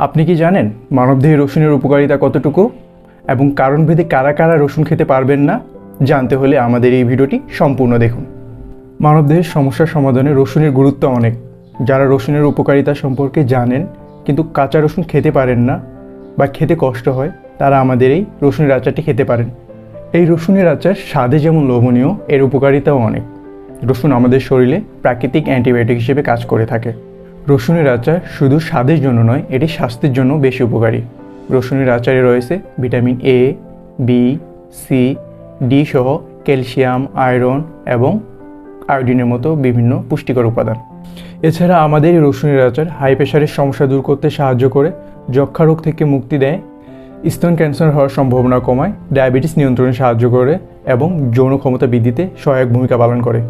আপনি কি জানেন মানবদেহে রসুনের উপকারিতা কতটুকু এবং কারণভেদে কারা কারা রসুন খেতে পারবেন না? জানতে হলে আমাদের এই ভিডিওটি সম্পূর্ণ দেখুন। মানবদেহের সমস্যার সমাধানে রসুনের গুরুত্ব অনেক। যারা রসুনের উপকারিতা সম্পর্কে জানেন কিন্তু কাঁচা রসুন খেতে পারেন না বা খেতে কষ্ট হয়, তারা আমাদের এই রসুনের আচারটি খেতে পারেন। এই রসুনের আচার স্বাদে যেমন লোভনীয়, এর উপকারিতাও অনেক। রসুন আমাদের শরীরে প্রাকৃতিক অ্যান্টিবায়োটিক হিসেবে কাজ করে থাকে। রসুনের আচার শুধু স্বাদের জন্য নয়, এটি স্বাস্থ্যের জন্য বেশি উপকারী। রসুনের আচারে রয়েছে vitamin A, B, C, D সহ ক্যালসিয়াম, আয়রন এবং আয়োডিনের মতো বিভিন্ন পুষ্টিকর উপাদান। এছাড়া আমাদের এই রসুনের আচার হাই প্রেশারের সমস্যা দূর করতে সাহায্য করে, যক্ষা রোগ থেকে মুক্তি দেয়, স্তন ক্যান্সার হওয়ার সম্ভাবনা কমায়, ডায়াবেটিস নিয়ন্ত্রণে সাহায্য করে এবং যৌন ক্ষমতা বৃদ্ধিতে সহায়ক ভূমিকা পালন করে।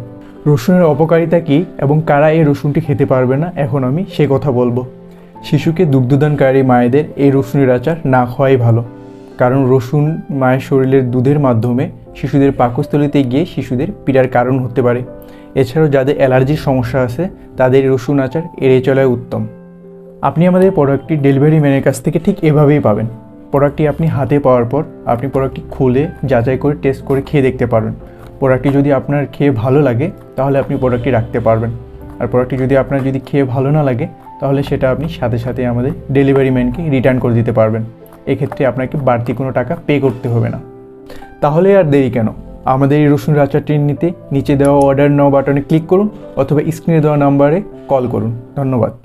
রসুনের অপকারিতা কী এবং কারা এই রসুনটি খেতে পারবে না, এখন আমি সে কথা বলবো। শিশুকে দুগ্ধদানকারী মায়েদের এই রসুনের আচার না খাওয়াই ভালো, কারণ রসুন মায়ের শরীরের দুধের মাধ্যমে শিশুদের পাকস্থলীতে গিয়ে শিশুদের পীড়ার কারণ হতে পারে। এছাড়াও যাদের অ্যালার্জির সমস্যা আছে তাদের রসুন আচার এড়িয়ে চলাই উত্তম। আপনি আমাদের প্রোডাক্টটি ডেলিভারি ম্যানের কাছ থেকে ঠিক এভাবেই পাবেন। প্রোডাক্টটি আপনি হাতে পাওয়ার পর আপনি প্রোডাক্টটি খুলে যাচাই করে টেস্ট করে খেয়ে দেখতে পারবেন। প্রোডাক্টটি যদি আপনার খেয়ে ভালো লাগে তাহলে আপনি প্রোডাক্টটি রাখতে পারবেন, আর প্রোডাক্টটি যদি আপনার খেয়ে ভালো না লাগে তাহলে সেটা আপনি সাথে সাথে আমাদের ডেলিভারি ম্যানকে রিটার্ন করে দিতে পারবেন। এক্ষেত্রে আপনাকে বাড়তি কোনো টাকা পে করতে হবে না। তাহলে আর দেরি কেন, আমাদের এই রসুনের আচারটি নিতে নিচে দেওয়া অর্ডার নাও বাটনে ক্লিক করুন অথবা স্ক্রিনে দেওয়া নাম্বারে কল করুন। ধন্যবাদ।